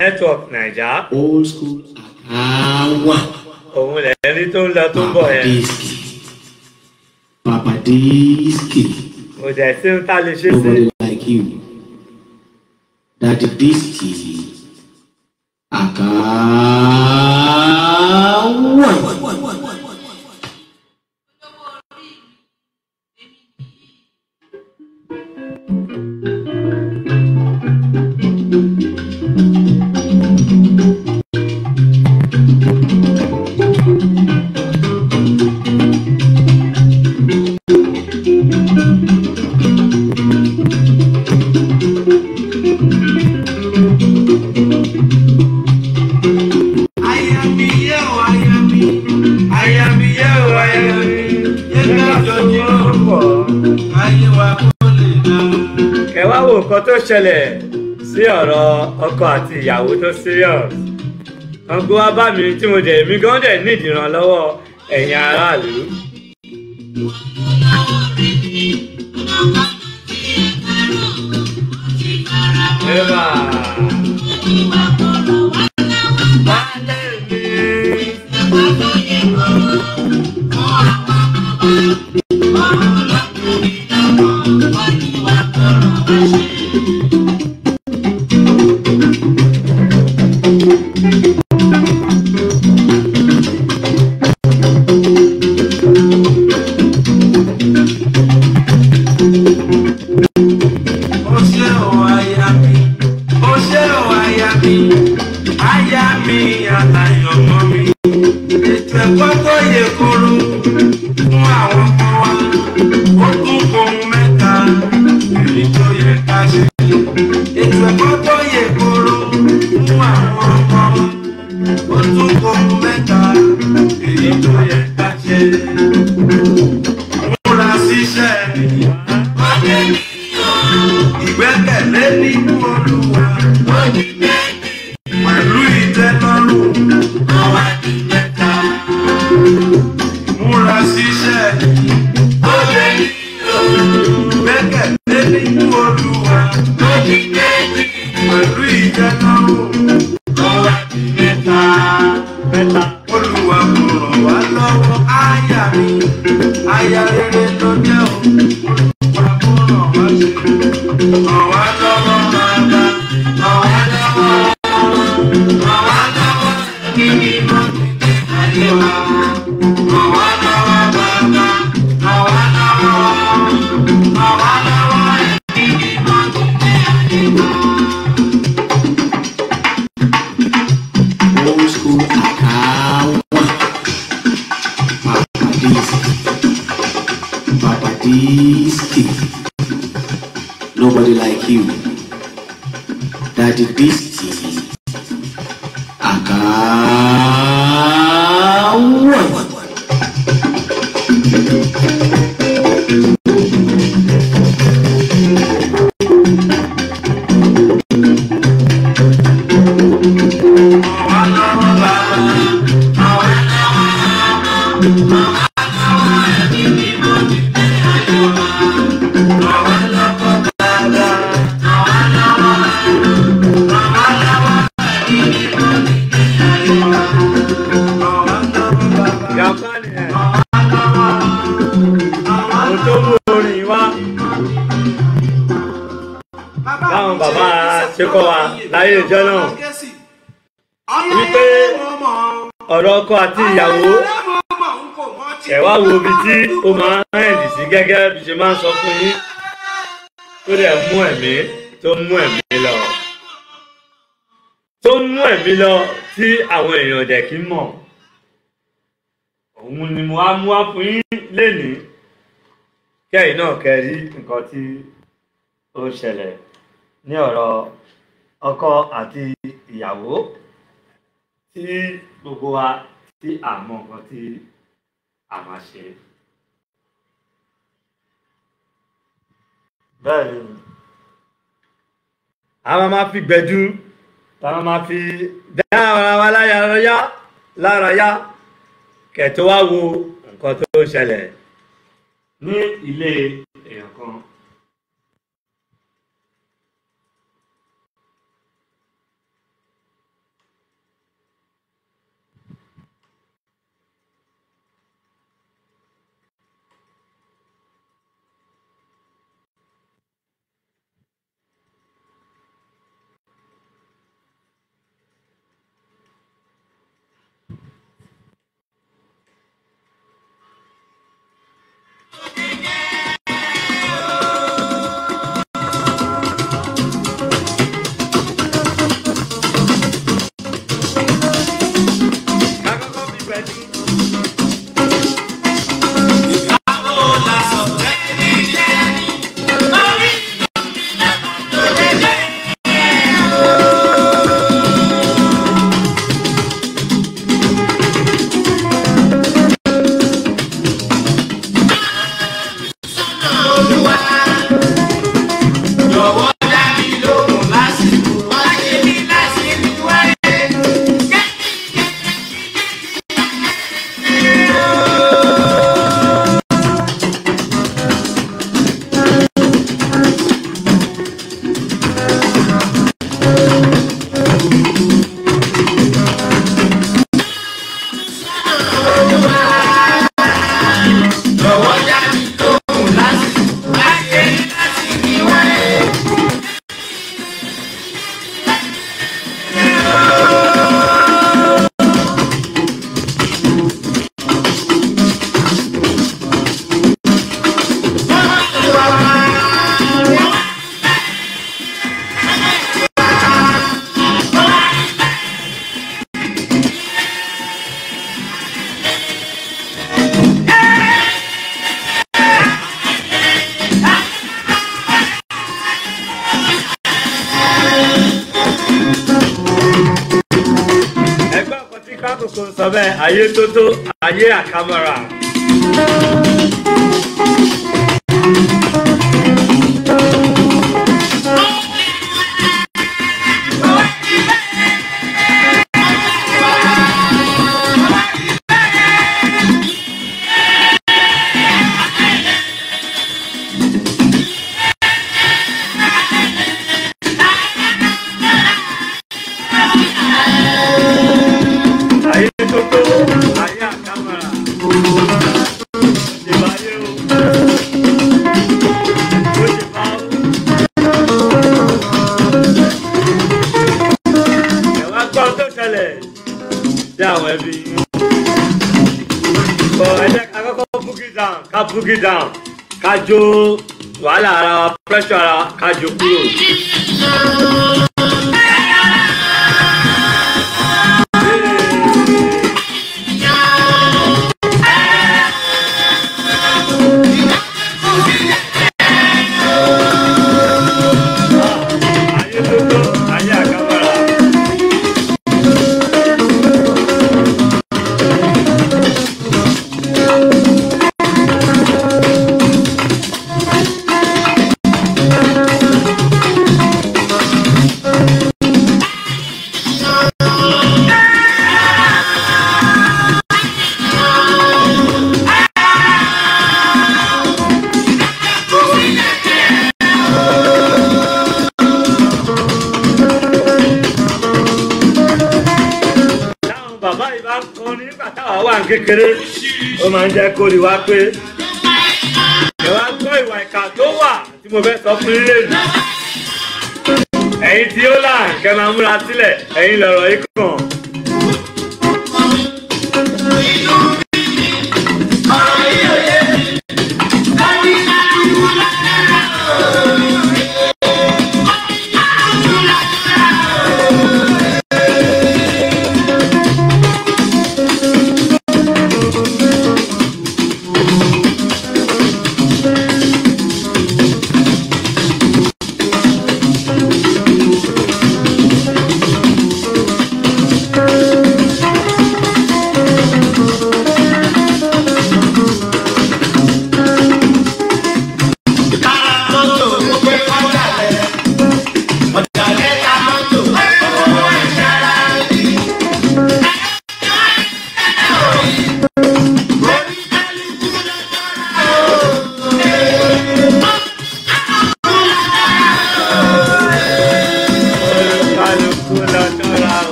Network Naija. Old school. Òun lẹ̀ rí tó ń lọ tó ń bọ̀ yẹn. Papadiski. Kò dẹ̀ sí ń ta lè ṣe sí. Nobody like you. Daddy Diski. Akawa. Nǹkan tó ṣẹlẹ̀ sí ọ̀rọ̀ ọkọ àti ìyàwó tó serious. Ọgbọ́n wá bá mi tí mo dẹ̀ mí gan dẹ̀ ní ìdìrànlọ́wọ́ ẹ̀yin aráàlú. Eva. Nobody like you. Daddy Diski. Akawa. Báwọn bàbá ṣe kọ́ wa láyé ìjọ náà wípé ọ̀rọ̀ ọkọ àti ìyàwó ẹ wá wo ibi tí ó máa ń rẹ̀ǹdì sí gẹ́gẹ́ bí ṣe máa ń sọ fún yín tó dẹ̀ mú ẹ̀mí lọ tí àwọn èèyàn dẹ̀ kí mọ̀. Òun ni mo wá mú wá fún yín lénìí kẹ́yìn náà kẹ́rí nǹkan tí ó ń ṣẹlẹ̀ ní ọ̀rọ̀ ọkọ àti ìyàwó tí gbogbo wa tí a mọ̀ nǹkan tí a máa ṣe. Bẹ́ẹ̀ ni a máa fi gbẹ̀du a máa fi dá ara wa lára yá kẹ̀tọ́ wá wo nǹkan tó ṣẹlẹ̀ ní ilé èèyàn kan. Kò sọ bẹ́ẹ̀ ayé tótó ayé àkàmọ́ra. Boogie down, ká jó wàhálà ara wa, pressure ara wa, ká jó kúrò. Kékeré ó máa ń jẹ́ kó rí wá pé ẹ wá gbọ́ ìwà ìkà tó wà tí mo fẹ́ sọ fún ilé nì. Ẹ̀yin tí ó là kẹ́ máa múra sílẹ̀, ẹ̀yin lọ̀rọ̀ yìí kàn.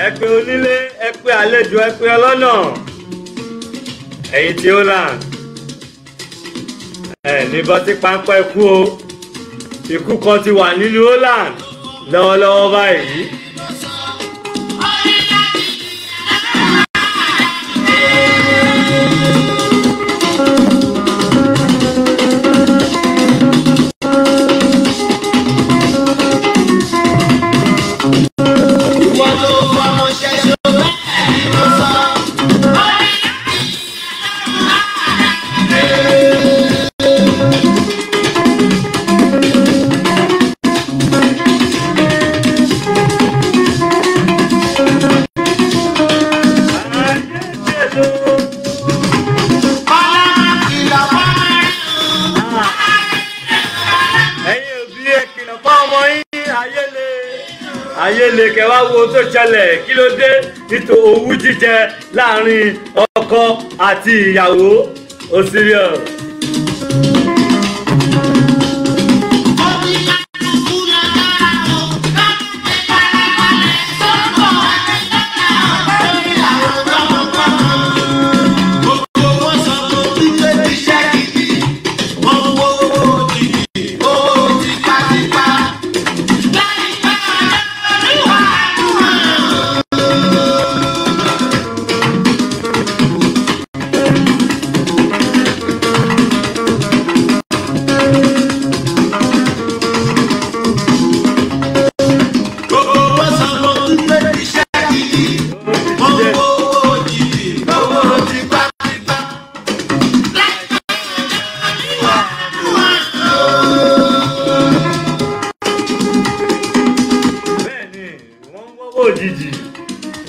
ẹ pé onílé, ẹ pé àlejò, ẹ pé ọlọ́nà. Ẹ̀yin tí Holland, ní bọ́ sí páńpẹ́ ikú o. Ikú kan ti wà nínú Holland lọ́wọ́lọ́wọ́ báyìí. Ayé lè kẹwàá wo tó ṣẹlẹ̀ kí ló dé nítorí owú jíjẹ láàrin ọkọ àti ìyàwó ó serious. Òjijì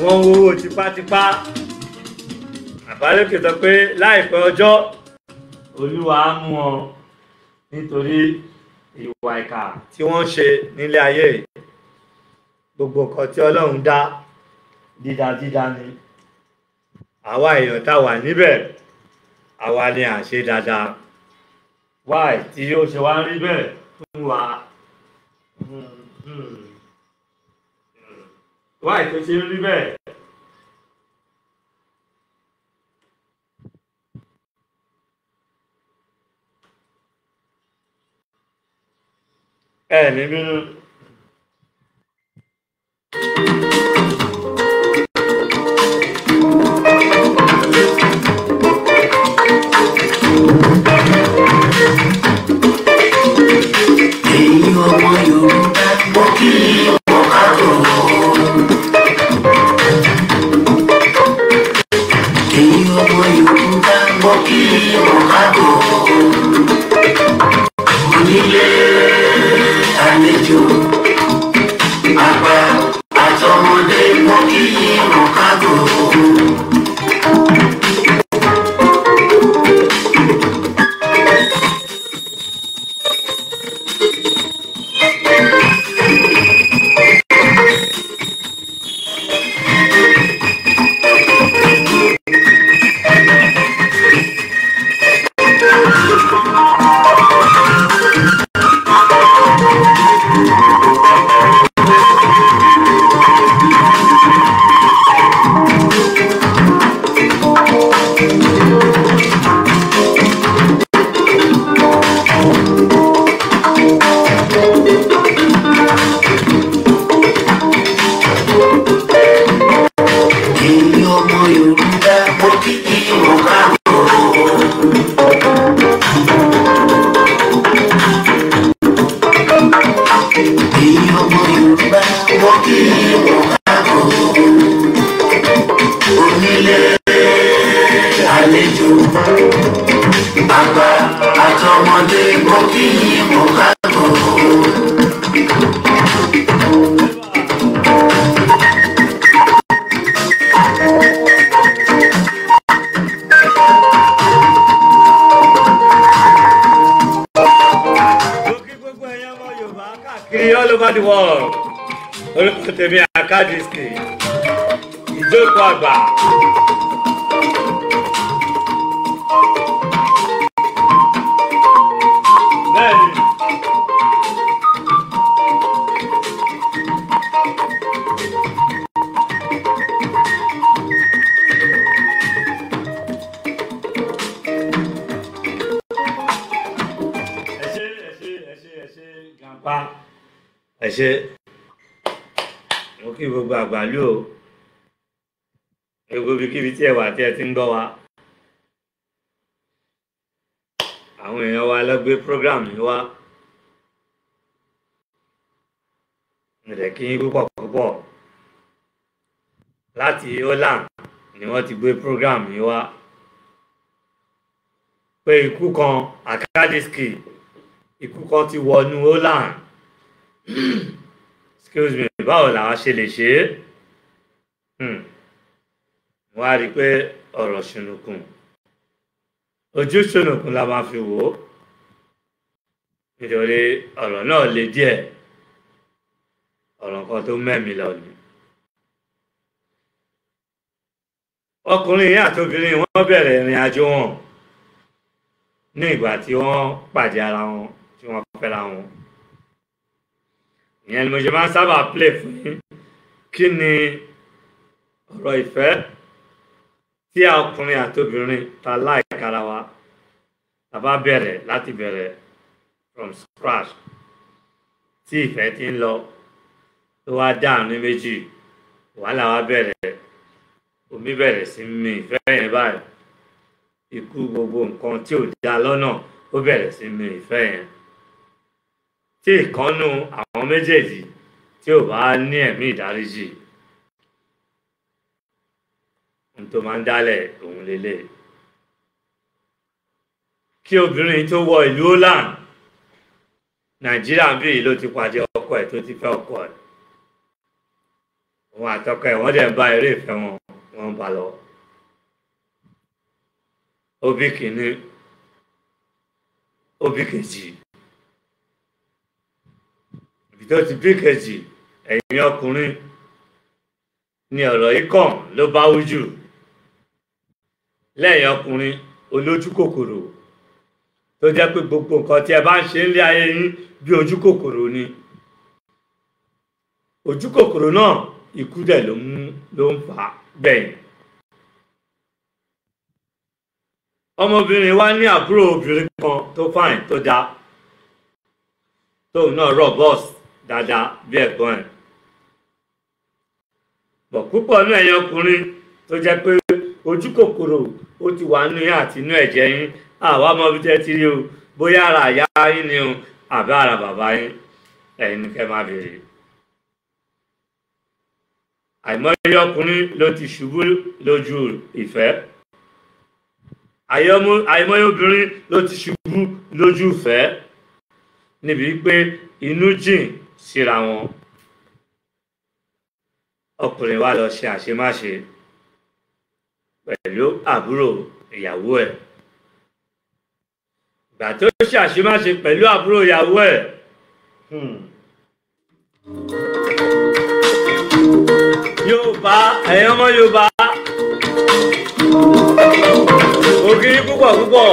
wọ́n wówó tipátipá. Àbálòkè sọ pé láìpẹ́ ọjọ́ Olúwa á mú wọn nítorí ìwà ìkà tí wọ́n ṣe nílé ayé. Gbogbo nǹkan tí Ọlọ́run dá dídá ni. Àwa èèyàn tá wà níbẹ̀ àwa ni à ṣe dáadáa. Wáì tí ó ṣe wá rí bẹ́ẹ̀ fún wa. Wáì tó ṣe rí bẹ́ẹ̀. Ní bínú. Ẹ̀yin ọmọ Yorùbá gbọ́ kí ọmọ kájọ. Ẹ̀yin ọmọ Yorùbá gbọ́ kí ọmọ kájọ. Onílé àlejò àgbà àtọmọdé gbọ́ kí ọmọ kájọ. Àgbà àtọmọdé gbọ́ kí mo káàbọ̀. Gbogbo ẹ̀yin ọmọ Yorùbá káàkiri all over the world. Orúkọ tèmi Akadiski, ìjókòó àgbà. Bẹ́ẹ̀ni. ẹ ṣe mo kí gbogbo àgbàlú o gbogbo ibikíbi tí ẹ wà tí ẹ ti ń gbọ́ wa àwọn èèyàn wa lọ gbé program yìí wá ìrẹ̀ kí púpọ̀ púpọ̀ láti Holland ni wọ́n ti gbé program yìí wá pé ikú kan Akadiski ikú kan ti wọnú Holland excuse me báwo làwọn ṣe lè ṣe é wọ́n á rí i pé ọ̀rọ̀ ṣùnùkùn ojú ṣùnùkùn la máa fi wò ó nítorí ọ̀rọ̀ náà le díẹ̀ ọ̀rọ̀ kan tó mẹ́mi lọ ni. ọkùnrin yìí àti obìnrin wọn bẹ̀rẹ̀ ìrìn àjò wọn ní ìgbà tí wọ́n pàdé ara wọn tí wọ́n fẹ́ra wọn. ìyẹn ni mo ṣe máa ń sábà play fún yín kí ni ọ̀rọ̀ ìfẹ́ tí ọkùnrin àti obìnrin ta láìkára wa ta bá bẹ̀rẹ̀ láti bẹ̀rẹ̀ from scratch tí ìfẹ́ ti ń lọ tó wá dáàrin méjì wàhálà wa bẹ̀rẹ̀ omi bẹ̀rẹ̀ sí mi ìfẹ́ yẹn báyìí ikú gbogbo nǹkan tí ò dá lọ́nà ó bẹ̀rẹ̀ sí mi ìfẹ́ yẹn tí ìkànnù àwọn méjèèjì tí ò bá ní ẹ̀mí ìdáríjì ohun tó máa ń dálẹ̀ òun lélẹ̀. kí obìnrin tó wọ ìlú Holland Nàìjíríà ń bí yìí ló ti pàdé ọkọ ẹ̀ tó ti fẹ́ ọkọ ẹ̀ òun àtọkọ ẹ̀ wọ́n dẹ̀ ń bá eré ìfẹ́ wọn wọ́n ń bá lọ. ó bí kìíní ó bí kejì ibi tó ti bí kejì ẹ̀yin ọkùnrin ni ọ̀rọ̀ yìí kàn ló bá wú jù lẹ́yìn ọkùnrin olójú kòkòrò tó jẹ́ pé gbogbo nǹkan tí ẹ bá ń ṣe ń lé ayé yín bí ojú kòkòrò ni ojú kòkòrò náà ikú dẹ̀ ló ń fà gbẹ̀yìn. ọmọbìnrin wa ní àbúrò obìnrin kan tó fàìn tó dá tóun náà rọ̀ bọ́ọ̀sì dáadáa bí ẹ̀gbọ́n ẹ̀ bọ̀ púpọ̀ ní ẹ̀yin ọkùnrin tó jẹ́ pé ojú kòkòrò ó ti wà nínú yín àti inú ẹ̀jẹ̀ yín àwa mọ bí tẹ́ ti rí o bóyá ara àyà yín ni o àbí ara bàbá yín ẹ̀yin ni kẹ́ máa béèrè. àìmọye ọkùnrin ló ti ṣubú lójú ìfẹ́ àìmọye obìnrin ló ti ṣubú lójú ìfẹ́ níbi pé inú jìn síra wọn ọkùnrin wa lọ ṣe àṣemáṣe pẹ̀lú àbúrò ìyàwó ẹ̀ ìgbà tó ṣe àṣemáṣe pẹ̀lú àbúrò ìyàwó ẹ̀ Yorùbá ẹ̀yin ọmọ Yorùbá ògì púpọ̀ púpọ̀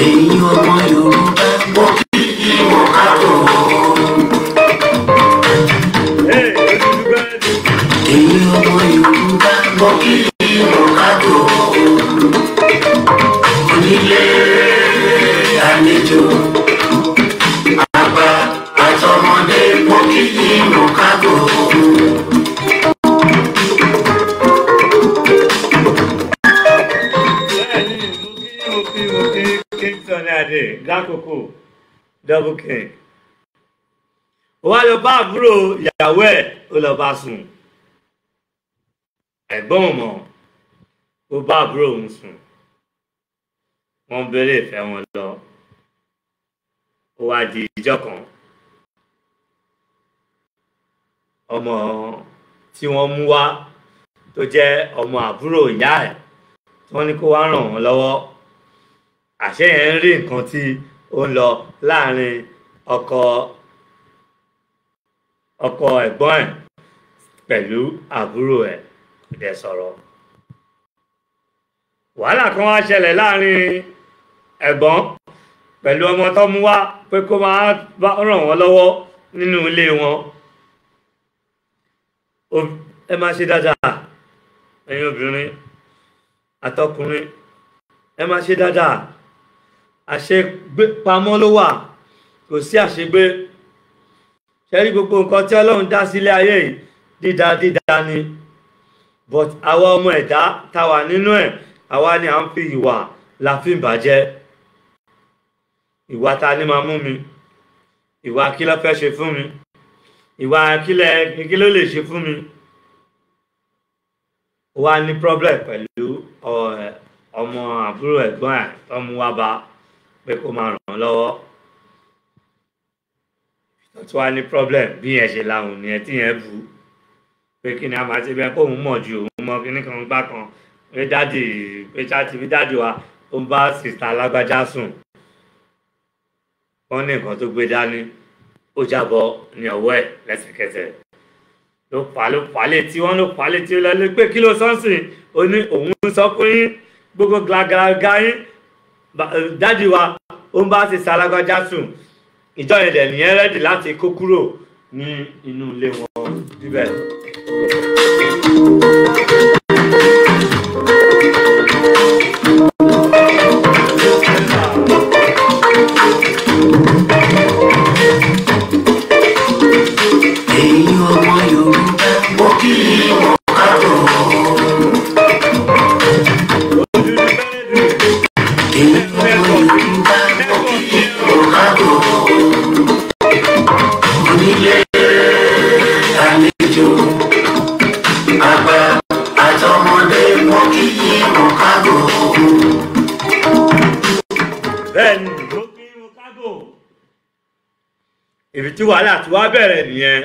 ẹ̀yin ọmọ Yorùbá gbọ́ kí ìwọ káàbọ̀. ẹ̀yin ọmọ Yorùbá gbọ́ kí ìwọ káàbọ̀. onílé àlejò àgbà àtọmọdé gbọ́ kí ìwọ káàbọ̀. Lákòókò double king ó wá lọ bá àbúrò ìyàwó ẹ̀ ó lọ bá sùn ẹ̀gbọ́n mọ̀ ó bá àbúrò òun sùn wọ́n bẹ̀rẹ̀ ìfẹ́ wọn lọ ó wá di ìjọ́ kan ọmọ tí wọ́n mú wá tó jẹ́ ọmọ àbúrò ìyá ẹ̀ tí wọ́n ní kó wá ràn wọ́n lọ́wọ́ àṣẹ yẹn ń rí nǹkan tí ó ń lọ láàrin ọkọ ẹ̀gbọ́n ẹ̀ pẹ̀lú àbúrò ẹ̀ kò dẹ̀ sọ̀rọ̀. wàhálà kan wá ṣẹlẹ̀ láàrin ẹ̀gbọ́n pẹ̀lú ọmọ tó mú wá pé kó máa ràn wọ́n lọ́wọ́ nínú ilé wọn. ẹ máa ṣe dáadáa ẹ̀yin obìnrin àtọkùnrin ẹ máa ṣe dáadáa àṣegbé pamọ́ ló wà, kò sí àṣegbé. Ṣẹ́rí gbogbo nǹkan tí Ọlọ́run dá sílé ayé yìí dídá ni, but àwa ọmọ ẹ̀dá tá wà nínú ẹ̀, àwa ni à ń fi ìwà la fi ń bàjẹ́. Ìwà ta ni máa mú mi, ìwà kí ló fẹ́ ṣe fún mi, ìwà kí ló lè ṣe fún mi. Wá ní problem pẹ̀lú ọmọ àbúrò ẹ̀gbọ́n ẹ̀ tó mú wá bá pé kó máa ràn án lọ́wọ́. Tó wá ní problem bí yẹn ṣe lahùn ni ẹ tí yẹn bù pé kí ni a máa ṣe bẹ́ẹ̀ kó òun mọ̀ ju òun mọ kíní kan gbá kan pé ṣáàtì bí dáàdì wa ó ń bá sìta alágbájá sùn. Wọ́n ní nǹkan tó gbé dání ó jábọ́ ní ọwọ́ ẹ̀ lẹ́sẹ̀kẹsẹ̀. Ló fà létí wọ́n ló fà létí ó lọ pé kí ló sọ́nsìn ó ní òun sọ fún yín gbogbo gàgàgà yín dáàdì wa ó ń bá sìta alágbájá sùn. Ìjọ yẹn dẹ̀ nìyẹn rẹ́dì láti kó kúrò ní inú ilé wọn níbẹ̀. Ẹ̀yin ọmọ Yorùbá mo kí wọn káàbọ̀. Ẹ̀yin ọmọ Yorùbá mo kí wọn káàbọ̀. Onílé àlejò àgbà àtọmọdé mo kí wọn káàbọ̀. Bẹ́ẹ̀ni mo kí wọn káàbọ̀. Ibi tí wàhálà tí wàá bẹ̀rẹ̀ nìyẹn.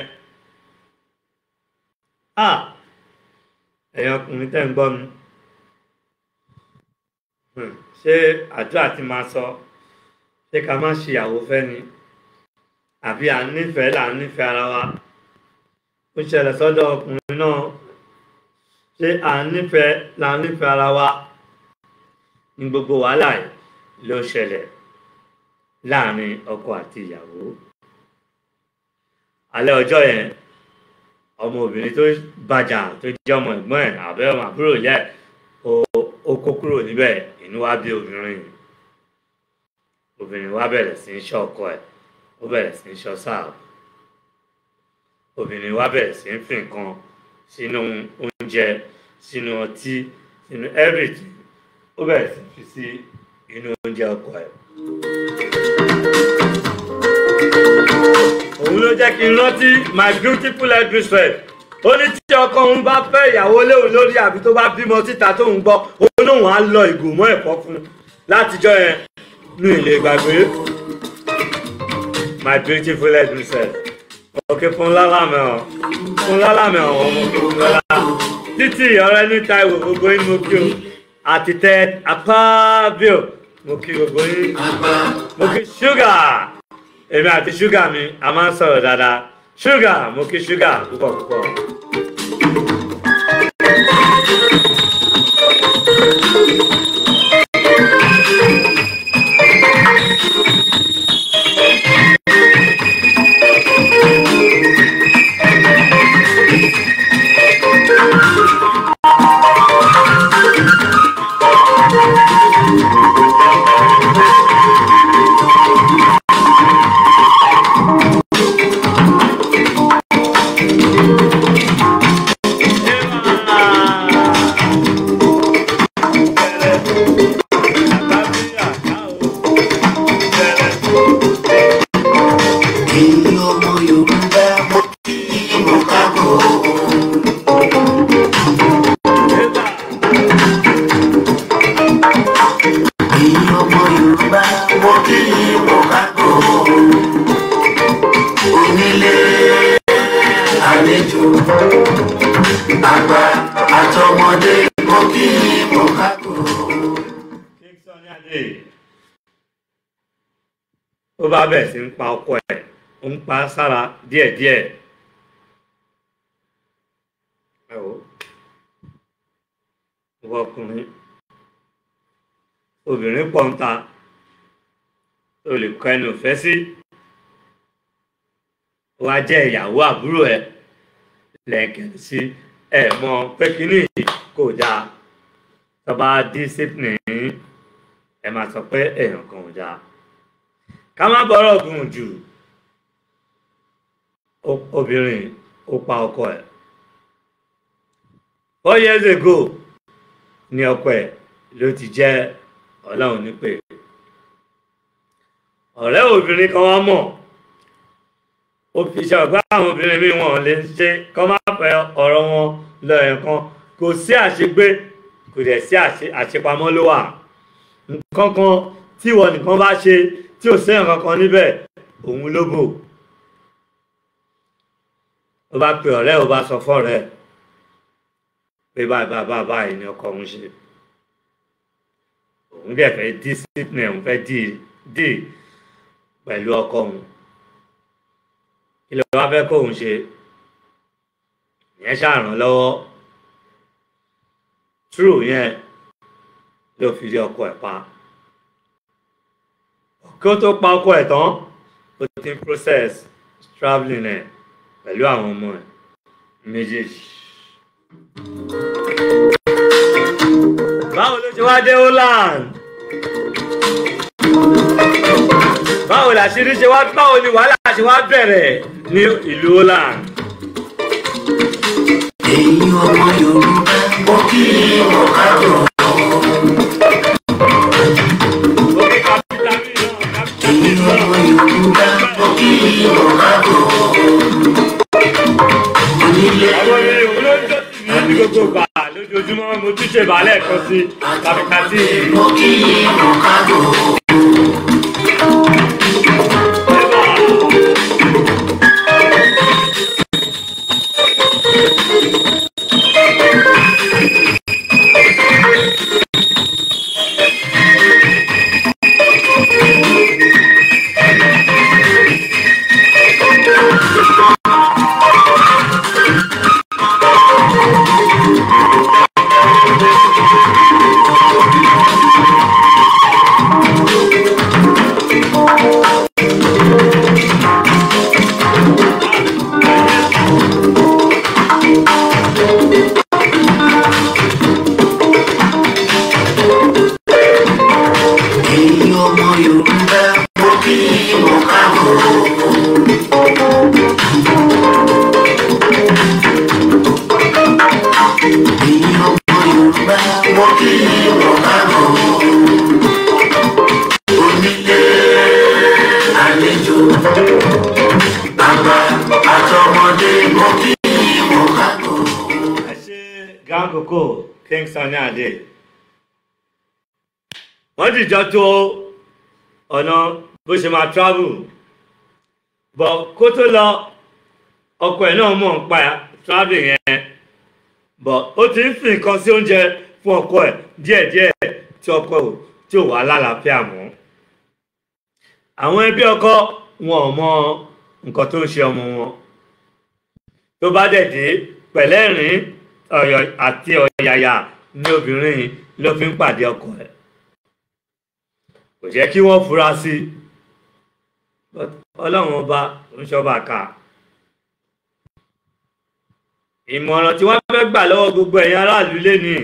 Ẹ̀yin ọkùnrin tẹ́ ń gbọ́ mi. Ṣé àdúrà tí máa sọ ṣé ká má ṣe ìyàwó fẹ́ ni? Àbí à ń nífẹ̀ẹ́ là ń nífẹ̀ẹ́ ara wa? Ó ṣẹlẹ̀ sọ́dọ̀ ọkùnrin náà. Ṣé à ń nífẹ̀ẹ́ là ń nífẹ̀ẹ́ ara wa? Ní gbogbo wàhálà yìí ló ṣẹlẹ̀ láàrin ọkọ àti ìyàwó. Alẹ́ ọjọ́ yẹn ọmọbìnrin tó bàjà tó jẹ́ ọmọ ẹ̀gbọ́n ẹ̀ àbẹ́ ọmọ àbúrò yẹ ó kó kúrò níbẹ̀, inú wá bí obìnrin wá bẹ̀rẹ̀ sí í ṣọ́ ọkọ ẹ̀, ó bẹ̀rẹ̀ sí í ṣọ́ sáà. Obìnrin wá bẹ̀rẹ̀ sí í fi nǹkan sínú oúnjẹ, sínú ọtí, sínú everything, ó bẹ̀rẹ̀ sí í fi sí inú oúnjẹ ọkọ ẹ̀. Òun ló jẹ́ kí n rántí my beautiful headmistress. Ó ní tí ọkọ òun bá fẹ́ ìyàwó léwu lórí àbí tó bá bímọ síta tóun gbọ́, òun náà wọ́n á lọ ìgò mọ́ ẹ̀fọ́ fún un. Látijọ́ yẹn ní ilé ìgbàgbé my beautiful headmistress. Òkè fún lálámẹ̀ ọ̀hún òkè fún lọ́lá. Títí ọ̀rẹ́ ní Táíwò gbogbo yín mo kí o. Àti tẹ apábíò mo kí gbogbo yín. Mo kí ṣúgà. Èmi àti ṣúgà mi a máa ń sọ̀rọ̀ dáadáa. Ṣúgà mo kí ṣúgà púpọ̀ púpọ̀. Ó bá bẹ̀rẹ̀ sí ń pa ọkọ ẹ̀, ó ń pa sára díẹ̀díẹ̀. Ẹ wò ó, ìwọ ọkùnrin, obìnrin pọ̀ ń ta tó lè kọ ẹnu ìfẹ́ sí. Ó wá jẹ́ ìyàwó àbúrò ẹ̀ lẹ́ẹ̀kẹ́ sí ẹ̀ mọ̀ pé kínní kò dáa. Tó bá discipline ẹ máa sọ pé èèyàn kan ò dáa. Ká má bọ́rọ̀ gùn jù, obìnrin ó pa ọkọ ẹ̀. 4 years ago ni ọkọ ẹ̀ ló ti jẹ́ Ọlọ́run nípè. Ọ̀rẹ́ obìnrin kan wá mọ̀, ó fi ṣe ọ̀gbá àwọn obìnrin míì wọn lè ṣe kọ́ má fẹ́ ọ̀rọ̀ wọn lọ ẹ̀kan. Kò sí àṣegbé, kò dẹ̀ sí àṣepamọ́ ló wà. Nǹkan kan tí ìwọ nìkan bá ṣe tí ò sẹ́yìn kankan níbẹ̀, òun ló bò. Ó bá pe ọ̀rẹ́, ó bá sọ fọ́rẹ́ pé báyìí ni ọkọ òun ṣe. Òun dẹ̀ fẹ́ discipline, òun fẹ́ dì pẹ̀lú ọkọ òun. Kí ló wá fẹ́ kó òun ṣe? Ìyẹn ṣàràn lọ́wọ́. True yẹn ló fi rí ọkọ ẹ̀ pa. Kí ó tó pa ọkọ ẹ̀ tán, ó ti ń process travelling ẹ̀ pẹ̀lú àwọn ọmọ ẹ̀ méjèèjì. Báwo ló ṣe wá dé Holland? Báwo làṣírí ṣe wá, báwo ni wàhálà ṣe wá bẹ̀rẹ̀ ní ìlú Holland? Èyí ọmọ Yorùbá mo kí wọn káàbọ̀. Èyí ọmọ Yorùbá mo kí wọn káàbọ̀. Onílé ní gbogbo gbà lójoojúmọ́ mo tún ṣe bàálẹ̀ kan sí kàbíkàtì. mo kí wọn káàbọ̀. Koko King Sunny Adé wọ́n dìjọ tó ọ̀nà bó ṣe máa travel bọ̀ kó tó lọ ọkọ ẹ̀ náà mọ̀ ń pa traveling yẹn bọ̀ ó ti ń fi nǹkan sí oúnjẹ fún ọkọ ẹ̀ díẹ̀díẹ̀ tí ọkọ tí ò wà lálàáfíà mọ́. Àwọn ẹbí ọkọ wọn ò mọ nǹkan tó ń ṣe ọmọ wọn, tó bá dẹ̀ dé pẹ̀lẹ́rìn ọ̀yọ̀ àti ọ̀yàyà ní obìnrin ló fi ń pàdé ọkọ ẹ̀. Kò jẹ́ kí wọ́n fura sí Ọlọ́run ọba ń ṣọ́ba ká. Ìmọ̀ràn tí wọ́n fẹ́ gbà lọ́wọ́ gbogbo ẹ̀yin aráàlú lénìí,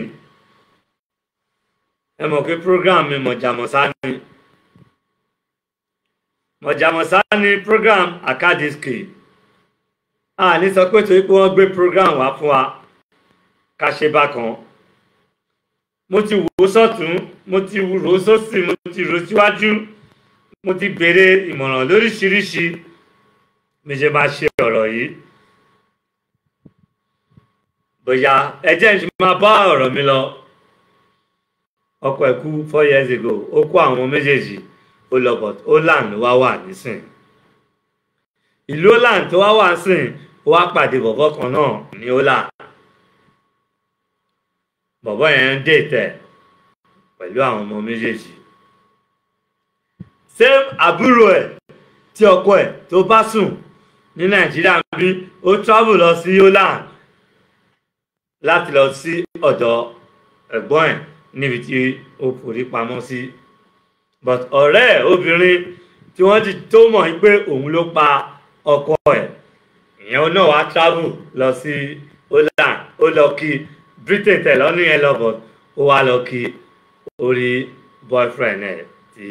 ẹ mọ̀ pé program mi Mọ̀jàmọ̀sá ni. Mọ̀jàmọ̀sá ni program Akadiski. A ní sọ pé torí pé wọ́n gbé program wá fún wa ká ṣe bákan. Mo ti wò sọ́tún, mo ti rò sósì, mo ti rò síwájú, mo ti béèrè ìmọ̀ràn lóríṣiríṣi mi ṣe máa ṣe ọ̀rọ̀ yìí. Bóyá ẹ jẹ́ n máa bá ọ̀rọ̀ mi lọ. Ọkọ ẹ̀ kú 4 years ago, ó kó àwọn méjèèjì ó lọ bọ̀ Holland ló wá wà nísìn. Ìlú Holland tó wá wà nísìn ó wá pàdé bọ̀bọ̀ kan náà ní Holland. Bọ̀bọ̀ yẹn ń dètè pẹ̀lú àwọn ọmọ méjèèjì. Same àbúrò ẹ̀ tí ọkọ ẹ̀ tó bá sùn ní Nàìjíríà bí ó travel lọ sí Holland láti lọ sí ọ̀dọ̀ ẹ̀gbọ́n ẹ̀ níbi tí ó forí pamọ́ sí. But ọ̀rẹ́ ẹ̀ obìnrin tí wọ́n ti tó mọ̀ pé òun ló pa ọkọ ẹ̀, ìyẹn náà wá travel lọ sí Holland, ó lọ kí Britain tẹ̀ lọ́nà yẹn lọ, but ó wá lọ kí orí boyfriend ẹ̀ tí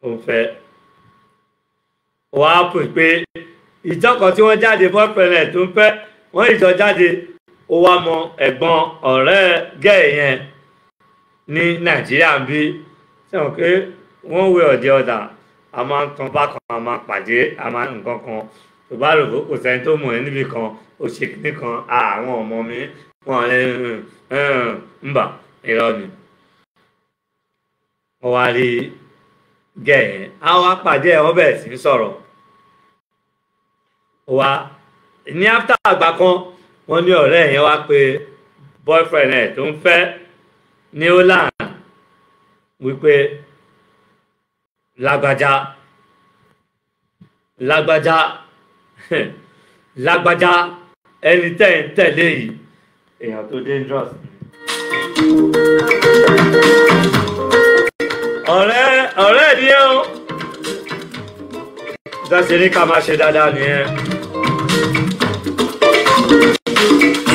ó ń fẹ́. wọ́n á pè pé ìjọ kan tí wọ́n jáde boyfriend ẹ̀ tó ń fẹ́ wọ́n ìjọ jáde ó wá mọ ẹ̀gbọ́n ọ̀rẹ́ gẹ́ẹ̀ yẹn ní Nàìjíríà ń bí sẹ́wọ̀n pé wọ́n wé ọ̀dẹ ọ̀dà a máa ń tan bákan a máa pàdé a máa ń nǹkan kan tó bá rò kò sẹ́ni tó mọ̀ ẹ́ níbì kan ó ṣe kíní kan àwọn ọmọ mi wọn ń bà irọ́ ni. wọ́n wá rí gẹ̀ẹ́ á wá pàdé ẹ̀ wọ́n bẹ̀rẹ̀ sí í sọ̀rọ̀. wá ní after àgbà kan wọ́n ní ọ̀rẹ́ yẹn wá pé boyfriend ẹ̀ tó ń fẹ́ ní Holland wípé lágbájá ẹni tẹ́ ń tẹ̀lé yìí èèyàn tó dangerous. ọ̀rẹ́ ni ẹ́ o ìdáṣe ní ká máa ṣe dáadáa nìyẹn.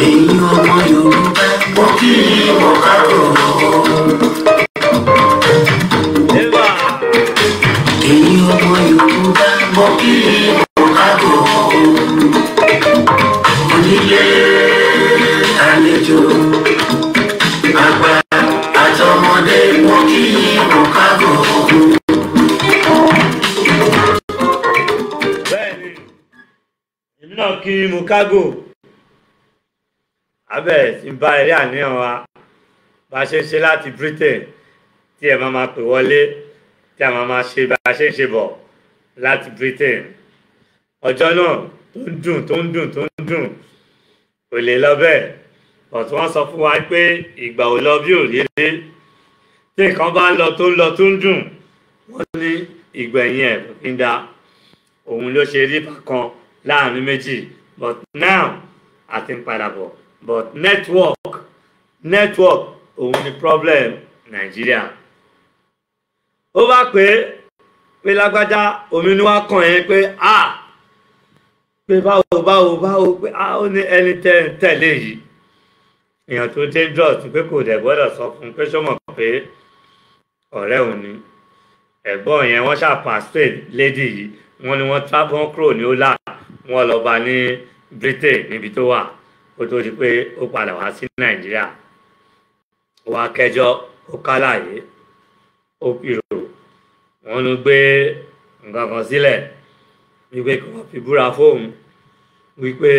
ẹ̀yin ọmọ Yorùbá mo kí mo káàbọ̀. ẹ̀yin ọmọ Yorùbá mo kí mo káàbọ̀. onílé àlejò àgbà àtọmọdé mo kí mo káàbọ̀. bẹ́ẹ̀ni èmi náà kí mo kágò abẹ́rẹ́ sí bá eré àníyàn wa bá ṣe ń ṣe láti Britain tí ẹ máa pè wọlé tí a máa ṣe bá a ṣe ń ṣe bọ̀ láti Britain. ọjọ́ náà tó ń dùn kò lè lọ bẹ́ẹ̀ ọ̀tún wọ́n sọ fún wa pé ìgbà ò lọ bí òréré tí nǹkan bá ń lọ tó ń dùn wọ́n ní ìgbẹ̀yìn ẹ̀ kí n da òun ló ṣe rí bákan láàrin méjì but now a ti ń padà bọ̀ but network òun ni problem Nàìjíríà. ó bá pé lágbájá omi ni wá kàn yẹn pé pé báwo pé ó ní ẹni tẹ̀lé yìí èèyàn tó dangerous pé kò dẹ̀ gbọ́dọ̀ sọ fún un pé sọ́mọ̀ pé ọ̀rẹ́ òun ni ẹ̀gbọ́n yẹn wọ́n ṣàpàṣẹ lady yìí wọ́n ní wọ́n travel kúrò ní Holland wọ́n lọ bá ní Britain níbi tó wà kó tó di pé ó padà wá sí Nàìjíríà. ó wá kẹjọ́ ó kálàyé ó pìrò wọ́n ló gbé nǹkan kan sílẹ̀ wípé kí wọ́n fi búra fóun wípé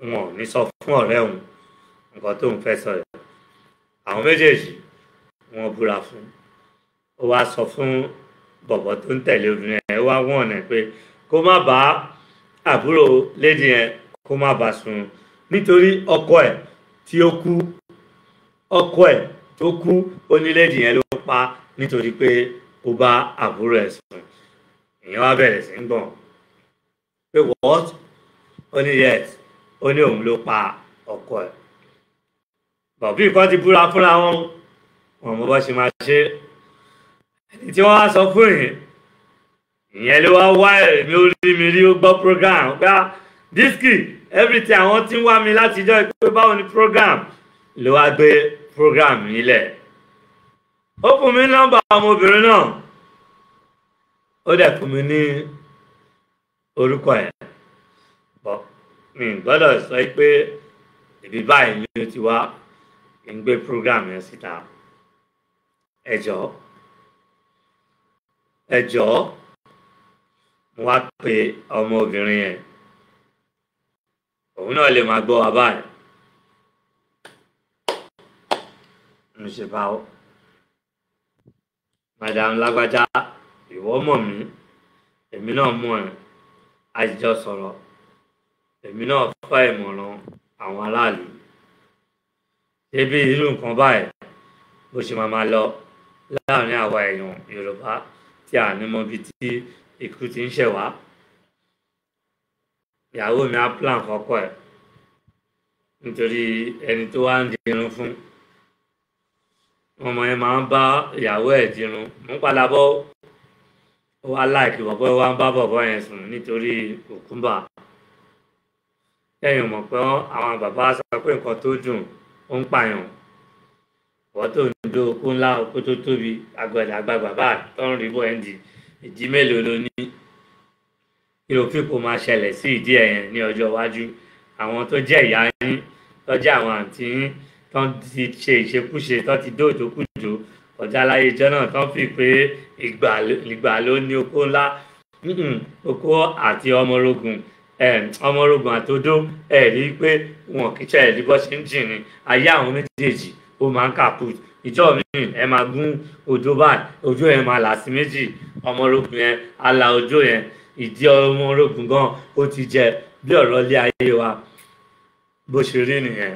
wọn ò ní sọ fún ọ̀rẹ́ òun nǹkan tóun fẹ́ sọ rẹ̀. àwọn méjèèjì wọ́n búra fún ó wá sọ fún bọ̀bọ̀ tó ń tẹ̀lé obìnrin ẹ̀ wá wọ́n ọ̀nà pé kó má bá àbúrò lédi yẹn kó má bá sùn nítorí ọkọ ẹ̀ tó kú onílédi yẹn ló pa nítorí pé ó bá àbúrò ẹ̀ sùn. èèyàn wá bẹ̀rẹ̀ sí ń gbọ̀n pé what ó ní yes ó ní òun ló pa ọkọ ẹ̀. bọ̀bí kan ti búra fúnra wọn mọ bó ṣe máa ṣe ẹni tí wọ́n wá sọ fún ìyẹn ló wá wá ẹ̀mí orí mi rí ó gbọ́ program gbá Disky everything àwọn tí ń wá mi látijọ́ pé báwo ni program ló wá gbé program nílẹ̀. ó fún mi nọ́mbà ọmọbìnrin náà ó dẹ̀ fún mi ní orúkọ ẹ̀ bọ́ mi gbọ́dọ̀ sọ pé ibi báyìí ni ó ti wá kí n gbé program yẹn síta. ẹ jọ̀ọ́ mo wá pe ọmọbìnrin yẹn òun náà lè máa gbọ́ wa báyìí. mo ṣe bá ọ madam lágbájá ìwọ mọ̀ mí èmi náà mọ̀ ẹ́ àjíjọ sọ̀rọ̀ èmi náà fẹ́ ìmọ̀ràn àwọn aráàlú débi irú nǹkan báyìí bó ṣe máa lọ láàrin àwa èèyàn Yorùbá tí a ní mọ ibi tí ikú ti ń ṣẹ̀ wá. ìyàwó mi á plan fọ́kọ ẹ̀ nítorí ẹni tó wá ń dirun fún ọmọ yẹn máa ń bá ìyàwó ẹ̀ dirun ń padà bọ́ ó wá láìkì bọ̀bọ́ wá ń bá bọ̀bọ́ yẹn sùn nítorí òkúńbà. kẹ́yìn mọ̀ pé àwọn bàbá sọ pé nǹkan tó dùn ó ń pààyàn wọ́n tó ń do oko ńlá oko tó tóbi àgbàgbà báyìí tó ń rí bọ́ ẹ́ndì ìdí mélòó ló ní kí ló fi kó máa ṣẹlẹ̀ sí ìdí ẹ̀yẹn ní ọjọ́ iwájú àwọn tó jẹ́ ìyá yín tó jẹ́ àwọn àǹtí yín tó ti ṣe ìṣekúṣe tó ti dóòdókújò ọ̀dà láyé ìjọ náà tó fi pé ìgbà ló ní oko ńlá oko àti ọmọrogùn àtodó rí i pé wọn kì í ṣe ẹ̀rí bọ́ ṣe ń jìn ní ayé àwọn méjèèjì ó máa ń kàpù ìjọ míì ẹ máa gún odó báyìí ojú yẹn máa là sí méjì ọmọrogùn yẹn ala ojú yẹn ìdí ọmọrogùn gan ó ti jẹ bí ọ̀rọ̀ ilé ayé wa bó ṣe rí nìyẹn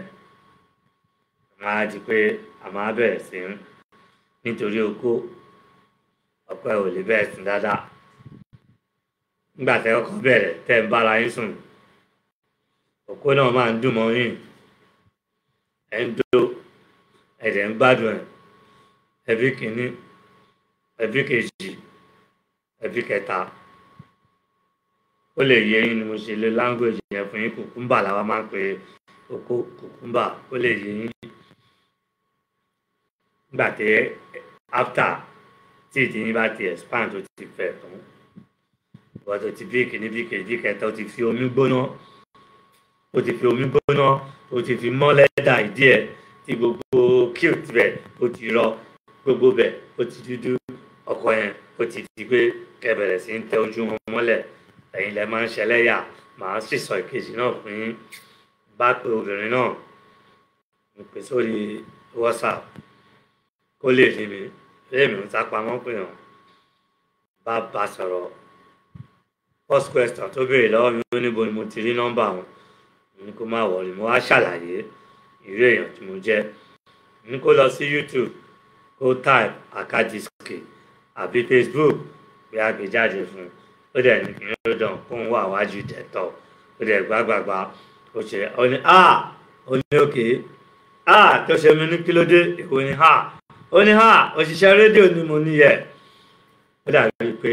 máa di pé a máa bẹ̀rẹ̀ sí ń nítorí oko ọ̀pẹ ò lè bẹ̀rẹ̀ sí dáadáa nígbà tẹ́ ọkọ̀ bẹ̀rẹ̀ tẹ́ ń bára yín sùn oko náà máa ń dùn mọ́ yín ẹ̀ ń dó ẹ̀dẹ̀ ń gbádùn ẹ̀ ẹbí kìíní ẹbí kejì ẹbí kẹta ó lè yé yín ni mo ṣe lé language yẹn fún yín kùkúmbà làwa máa ń pè oko kùkúmbà ó lè yé yín nígbà tí after tí ìdí yín bá ti expand tó ti fẹ̀ tán ìwọ́n tó ti bí kìíní bí kejì kẹta ó ti fi omi gbóná ó ti fi mọ́ lẹ́dà ìdí ẹ̀ tí gbogbo cute bẹ̀ ó ti rọ gbogbo bẹ̀ ó ti dúdú ọkọ yẹn ó ti di pé kẹbẹ̀rẹ̀ sí ń tẹ ojú wọn mọ́lẹ̀ ẹ̀yin lẹ máa ń ṣẹlẹ́yà màá sì sọ ìkejì náà fún yín bá pe obìnrin náà ń pè sórí WhatsApp kó lè rí mi lèmi ń sápamọ́ pé hàn bá sọ̀rọ̀ first question tó béèrè lọ́wọ́ mi ó níbo ni mo ti rí nọ́mbà wọn ní kó má wọlé mo wá ṣàlàyé irú èèyàn tí mo jẹ́ ní kó lọ sí YouTube kó type Akadiski àbí Facebook bí àgbéjáde fún ó dẹ̀ ní kí n ló dàn kó ń wà wájú dẹ̀tọ̀ ó dẹ̀ gbàgbàgbà ó ṣe ó ní ó ní òkè tó ṣe mí ní kílódé èwo ni ó ní òṣìṣẹ́ rédíò ni mo níyẹ ó dàbí pé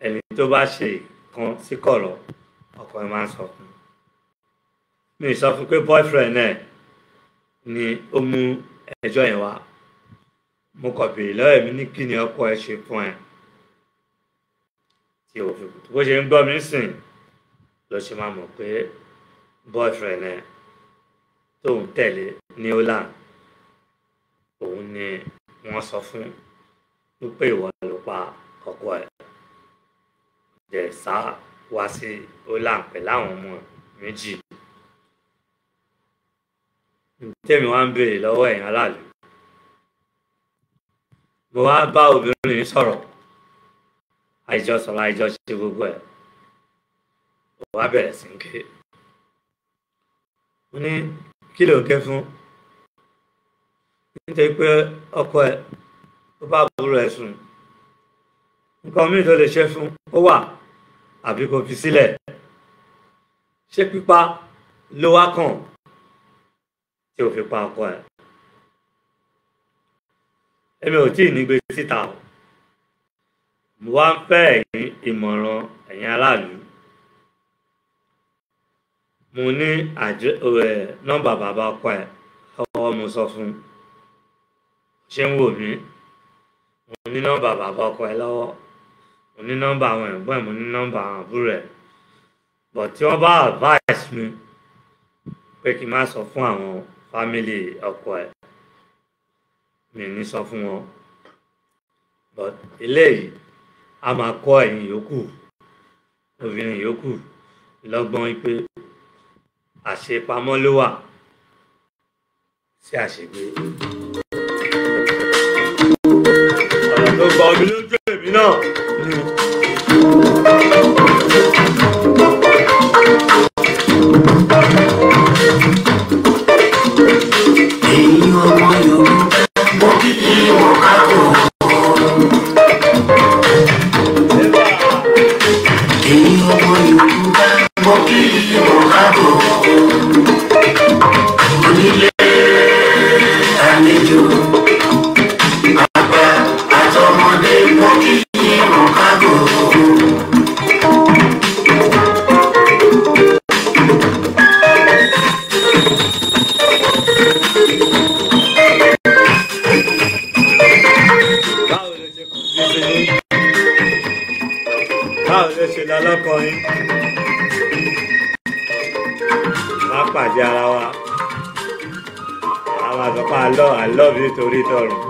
ẹni tó bá ṣe kan sí kọ̀rọ̀ ọkọ ẹ̀ máa ń sọ fún mi sọ fún pé boyfriend náà ni ó mú ẹjọ́ yẹn wá mo kàn béèrè lọ́wọ́ mi ní kí ni ọkọ ẹ ṣe fún ẹ tí o fi kù bó ṣe ń gbọ́ mi sìn ló ṣe máa mọ̀ pé boyfriend ẹ tóun tẹ̀lé ní Holland òun ni wọ́n sọ fún wípé ìwọ ló pa ọkọ ẹ dẹ̀ sá wá sí Holland pẹ̀lú àwọn ọmọ méjì tèmi wá ń béèrè lọ́wọ́ ẹ̀yin aráàlú mo wá bá obìnrin yìí sọ̀rọ̀ àìjọ ṣe gbogbo ẹ̀ ó wá bẹ̀rẹ̀ sí ń ké mo ní kí ló ń ké fún nítorí pé ọkọ ẹ̀ tó bá burú ẹ̀ sùn nǹkan míì tó lè ṣe fún ó wà àbí kò fi sílẹ̀ ṣé pípa ló wá kàn tí o fi pa ọkọ ẹ̀ èmi ò tí ì ní gbé síta o mo wá ń fẹ́ ẹ̀yin ìmọ̀ràn ẹ̀yin aráàlú mo ní nọ́mbà bàbá ọkọ ẹ̀ lọ́wọ́ mo sọ fún ṣé ń wò mí mo ní nọ́mbà bàbá ọkọ ẹ̀ lọ́wọ́ mo ní nọ́mbà àwọn ẹ̀gbọ́n ẹ̀ mo ní nọ́mbà àwọn àbúrò ẹ̀ but tí wọ́n bá advice mi pé kí n má sọ fún àwọn fámìlì ọkọ ẹ̀ mi ní sọ fún wọn but eléyìí a máa kọ́ ẹ̀yin yòókù obìnrin yòókù lọ́gbọ́n pé àṣepamọ́ ló wà sí àṣegbé ọ̀rọ̀ tó gba omi lójú èmi náà ni. Ẹ̀yin ọmọ Yorùbá mo kí ìwọ̀n káàbọ̀. Ẹ̀yin ọmọ Yorùbá mo kí ìwọ̀n káàbọ̀. Onílé àlejò àgbà àtọmọdé mo kí ìwọ̀n bá pàdé ara wa àwọn àsọpá àlọ́ bí torí tọrùn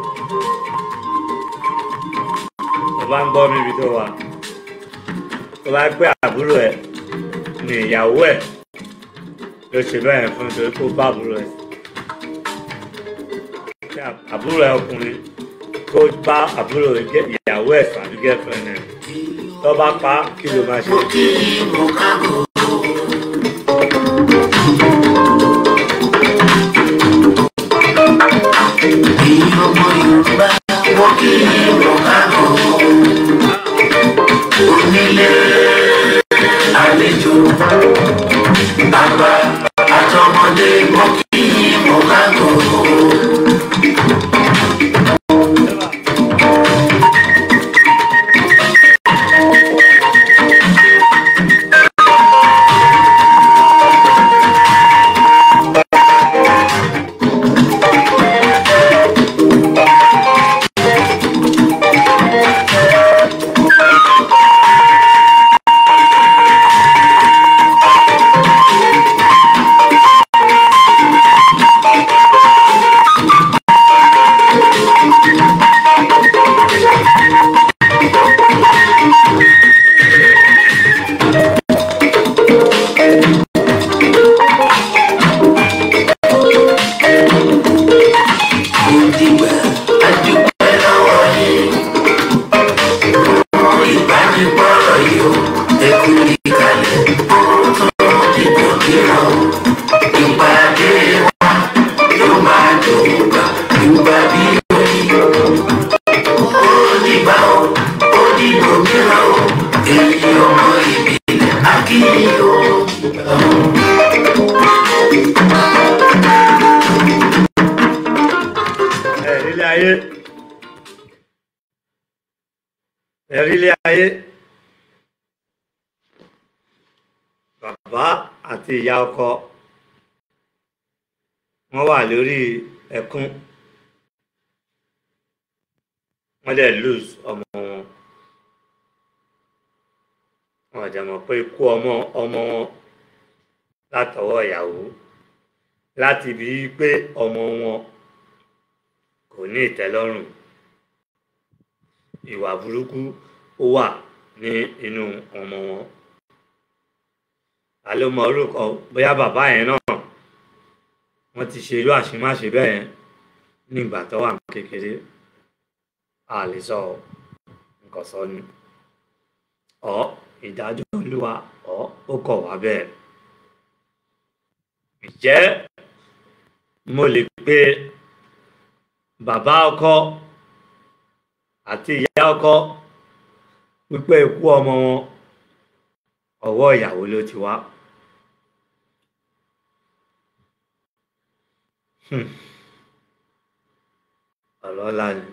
tó bá ń gbọ́ mi ibi tó wà tó bá pé àbúrò ẹ̀ ní ìyàwó ẹ̀ ló ṣe bẹ́ẹ̀ fún nítorí kó bá àbúrò ẹ̀ àbúrò ẹ̀ ọkùnrin tó bá àbúrò ìyàwó ẹ̀ tàbí girlfriend ẹ̀ tó bá pa kí ló máa ṣe. Ọmọ Yorùbá wọ́n kí ìmọ̀ káàbọ̀ onílé àlejò bàbá àtọmọdé wọ́n kí ìmọ̀ káàbọ̀. Ẹ̀rílé ayé bàbá àti ìyá ọkọ wọ́n wà lórí ẹkún wọ́n dẹ̀ lose ọmọ wọn wọ́n jẹ́ mọ̀ pé ikú ọmọ wọn látọwọ́ ìyàwó láti bí pé ọmọ wọn kò ní ìtẹ́lọ́rùn ìwà burúkú ó wà ní inú ọmọ wọn àlómọ orúkọ bóyá bàbá yẹn náà wọ́n ti ṣe irú àṣemáṣe bẹ́ẹ̀ nígbà tó wà kékeré a lè sọ nǹkan sọ ni ọ ìdájọ́ Olúwa ọ ó kọ̀ wá bẹ́ẹ̀ ǹjẹ́ mo lè pe bàbá ọkọ àti ìyá ọkọ wípé ikú ọmọ wọn ọwọ́ ìyàwó ló ti wá ọ̀rọ̀ ńlá ni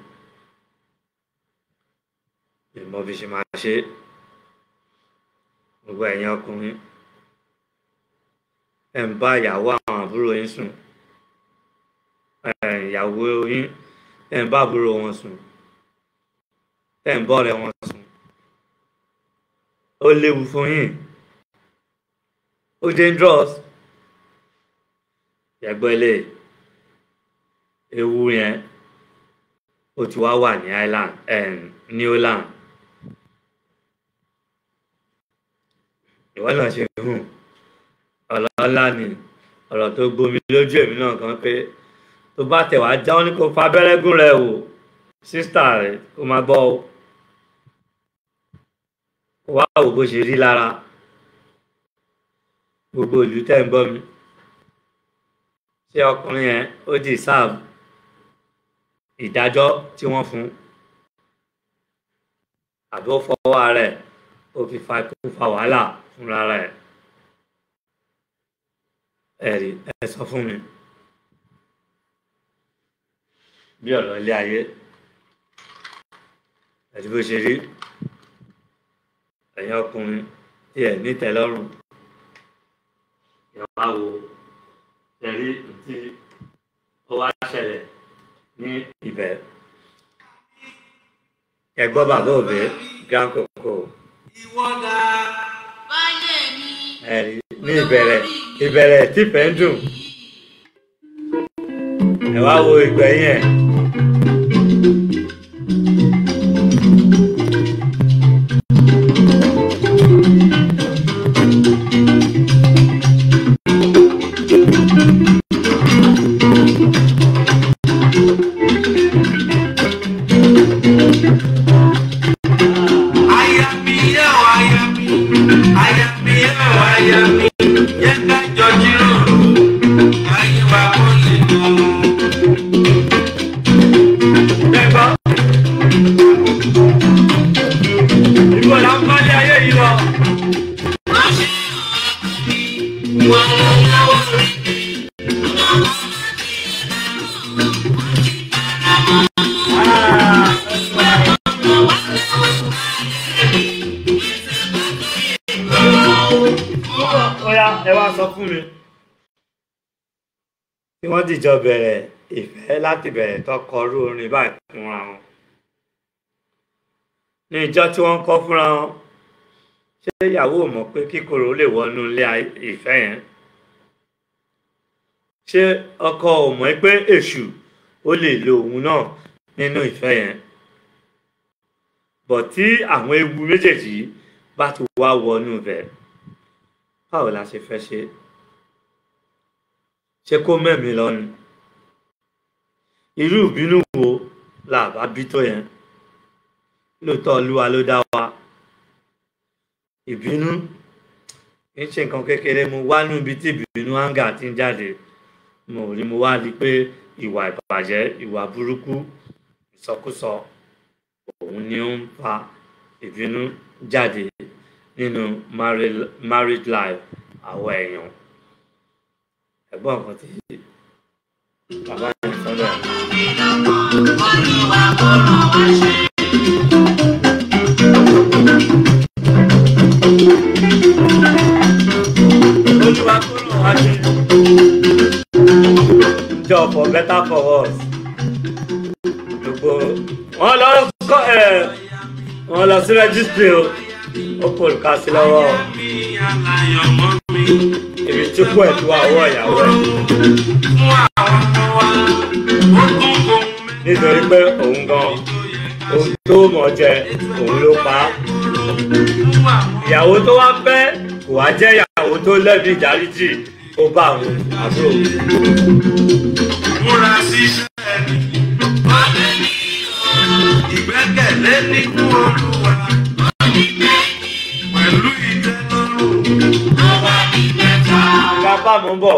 ìmọ̀ bí ṣe máa ṣe gbogbo ẹ̀yin ọkùnrin ẹ̀ ń bá ìyàwó àwọn àbúrò yín sùn ìyàwó yín ẹ̀ ń bá àbúrò wọn sùn ẹ̀ ń bọ́ ọ̀rẹ́ wọn sùn ó léwu fún yín ó dangerous yàgbọ́ ilé ewu yẹn ó ti wá wà ní island ní Holland ìwọ náà ṣe hùn ọ̀rọ̀ ńlá ni ọ̀rọ̀ tó gbomi lójú èmi náà kan pé tó bá tẹ̀ wá jáwọ́ ní kó fa abẹ́rẹ́ gún rẹ̀ wò sísítà rẹ̀ kó máa gbọ́ ọ wá wò bó ṣe rí lára gbogbo ìlú tẹ́ ń gbọ́ mi ṣé ọkùnrin yẹn ó di sáàbù ìdájọ́ tí wọ́n fún àbí ó fọwọ́ rẹ̀ ó fi fa wàhálà fúnra rẹ̀ ẹ̀rí ẹ sọ fún mi bí ọ̀rọ̀ ilé ayé ẹ̀rí bó ṣe rí ẹ̀yin ọkùnrin tí ẹ̀ nítẹ́lọ́rùn ìyàwó àwò ẹ̀rí tí ó wá ṣẹlẹ̀ ní ibẹ̀ ẹgbọ́ bàbá òbí grand koko ẹ̀rí ní ìbẹ̀rẹ̀ ìbẹ̀rẹ̀ tífẹ̀ ń dùn ẹ wá wo ìgbẹ̀yìn ẹ̀. Ẹ wá sọ fún mi tí wọ́n dìjọ bẹ̀rẹ̀ ìfẹ́ láti bẹ̀rẹ̀ tó kọrú orin báyìí fúnra wọn ní ìjọ tí wọ́n kọ́ fúnra wọn ṣé ìyàwó mọ̀ pé kíkorò lè wọnú ilé ìfẹ́ yẹn ṣé ọkọ ò mọ̀ pé èṣù ó lè lo òun náà nínú ìfẹ́ yẹn bọ̀ tí àwọn ewu méjèèjì bá ti wá wọnú bẹ̀ báwo la ṣe fẹ́ ṣe kó mẹ́mí lọ ni irú ìbínú wo la bá bí tó yẹn lóòótọ́ Olúwa ló dá wa ìbínú kì í ṣe nǹkan kékeré mo wá níbi tí ìbínú áńgà ti ń jáde mo wá rí pé ìwà ìbàjẹ́ ìwà burúkú ìsọkúsọ òun ni ó ń fa ìbínú jáde nínú marriage life àwọn èèyàn ẹ̀gbọ́n nǹkan tí bàbá mi sọ bẹ́ẹ̀. Olúwa kó ràn wá ṣe jọ for better for us gbogbo wọn lọ sí registry o ó kò ká sí lọ́wọ́ èmi tí kú ẹ̀ tó wà ọwọ́ ìyàwó ẹ̀ nítorí pé òun gan ohun tó mọ̀ jẹ òun ló pa á ìyàwó tó wá fẹ́ kò wá jẹ́ ìyàwó tó lẹ́bi ìdáríjì ó bá àwọn àbúrò. múra sí iṣẹ́ ẹni ìgbẹ́kẹ̀lé nínú Olúwa pẹ̀lú ìtẹ́lọ́rùn. Grandpa mo ń bọ̀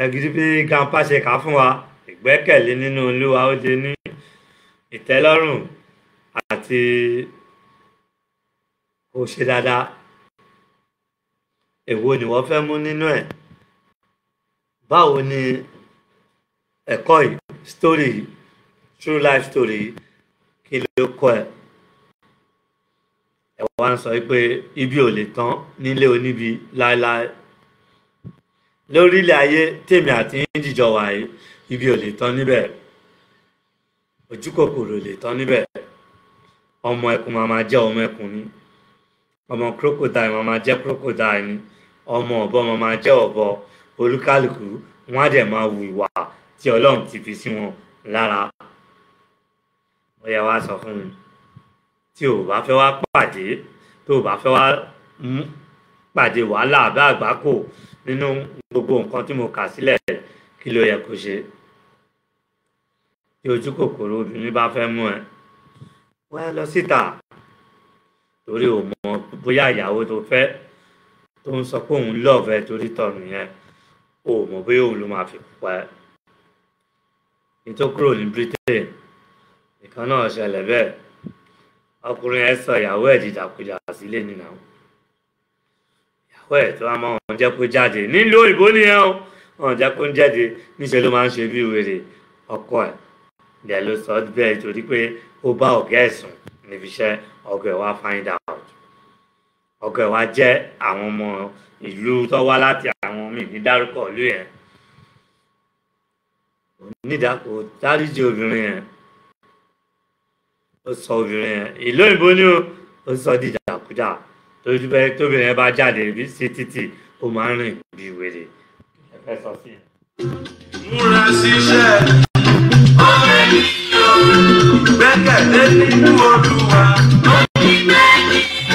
ẹ̀gídí bí grandpa ṣe kà á fún wa ìgbẹ́kẹ̀lé nínú Olúwa ó di ní ìtẹ́lọ́rùn àti ó ṣe dáadáa èwo ni wọ́n fẹ́ mú nínú ẹ̀ báwo ni ẹ̀kọ́ yìí story yìí true life story yìí kí ló kọ́ ẹ ẹ wá ń sọ pé ibi ò lè tán nílé oníbi láéláé lórílẹ̀ ayé tèmi àti yín jìjọ wà yìí ibi ò lè tán níbẹ̀ ojú kòkòrò lè tán níbẹ̀ ọmọ ẹkùn máa máa jẹ́ ọmọ ẹkùn ni ọmọ crocodile máa máa jẹ́ crocodile ni ọmọ ọ̀bọ máa máa jẹ́ ọ̀bọ olúkálùkù wọn á dẹ̀ máa hù ìwà tí Ọlọ́run ti fi sí wọn lára ó yẹ wá sọ fún mi tí o bá fẹ́ wá pàdé tó o bá fẹ́ wá pàdé wàhálà àbẹ́ àgbákò nínú gbogbo nǹkan tí mo kà sílẹ̀ kí ló yẹ kó ṣe tí ojú kòkòrò obìnrin bá fẹ́ mú ẹ wá lọ síta torí o mọ bóyá ìyàwó tó fẹ́ tó ń sọ pé òun lọ́ọ̀fẹ́ torí tọ̀nù yẹn o mọ̀ bóyá òun ló máa fi pa ẹ́ ní tó kúrò ní Britain nìkan náà ṣẹlẹ̀ bẹ́ẹ̀ ọkùnrin ẹ̀ sọ ìyàwó ẹ̀ dìdàkudà sílé nínú ìyàwó ẹ̀ tó wá mọ́ wọn jẹ́ kó jáde nílùú òyìnbó nìyẹn o wọn jẹ́ kó ń jáde níṣẹ́ ló máa ń ṣe bí wèrè ọkọ ẹ̀ dẹ̀ ló sọ bẹ́ẹ̀ torí pé ó bá ọ̀gá ẹ̀ sùn níbi iṣẹ́ ọ̀gá ẹ̀ wá find out ọ̀gá ẹ̀ wá jẹ́ àwọn ọmọ ìlú tó wá láti àwọn míì ní dárúkọ ìlú yẹn onídàkọ dáríjì obìnrin yẹn ó sọ obìnrin yẹn ìlú òyìnbó ni ó sọ dìdàkudà tójú bẹ́ẹ̀ tóbìnrin yẹn bá jáde sí títì ó máa ń rìn bí wèrè ẹ fẹ́ sọ sí i. múra ṣiṣẹ́ ọ̀rẹ́ mi yóò gbẹ́kẹ̀lé nínú Olúwa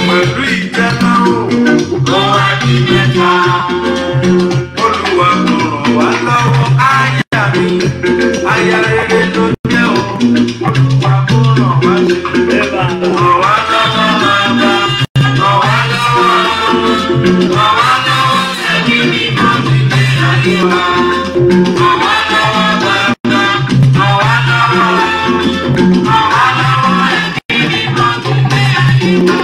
pẹ̀lú ìtẹ́lọ́rùn kó wá di mẹ́ta. Olúwa kò ràn wá lọ́wọ́ aya mi aya rere ló jẹ́ o. Olúwa kò ràn wá ṣe ràn wá lọ́wọ́ bàbá ràn wá lọ́wọ́ ẹ̀mí mímọ́ mi ní ayé wa. Ràn wá lọ́wọ́ bàbá ràn wá lọ́wọ́ ẹ̀mí mímọ́ mi ní ayé wa.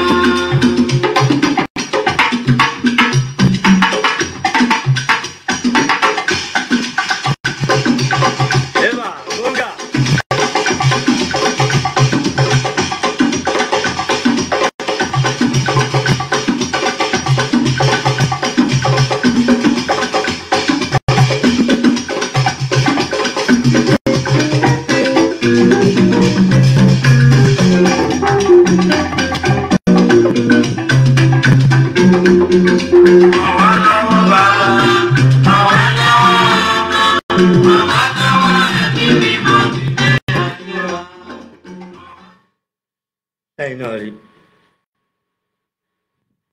lẹ́yìn náà rí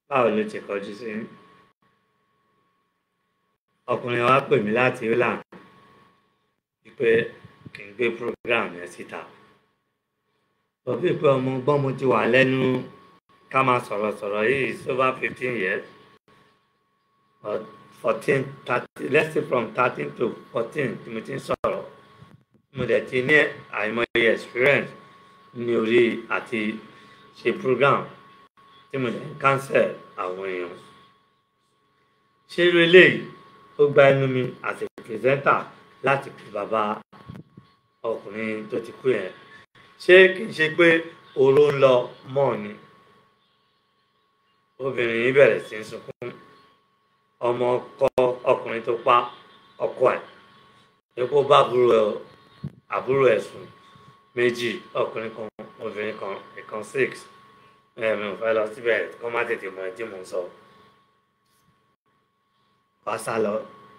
báwo ló ti kọjú sí ọkùnrin wa pè mí láti Holland wípé kì í gbé program yẹn síta bọ̀bí pé ọmọ ọgbọ́n mo ti wà lẹ́nu ká máa sọ̀rọ̀ yìí over 15 years or 14 30 let's say from 13 to 14 tí mo ti ń sọ̀rọ̀ mo dẹ̀ ti ní àìmọye experience ní orí àti ṣe program tí mo dẹ̀ ń cancel àwọn èèyàn ṣé irú eléyìí ó gba ẹnu mi as a presenter láti pè bàbá ọkùnrin tó ti kú yẹn ṣé kì í ṣe pé oró ń lọ mọ́ ni obìnrin yìí bẹ̀rẹ̀ sí í sunkún ọmọ ọkọ ọkùnrin tó pa ọkọ ẹ̀ epo bá àbúrò ẹ̀ sùn méjì ọkùnrin kan obìnrin kan ìkan 6 mi ò fẹ́ lọ síbẹ̀ kó má tètè mọ ẹjí mò ń sọ wá sá lọ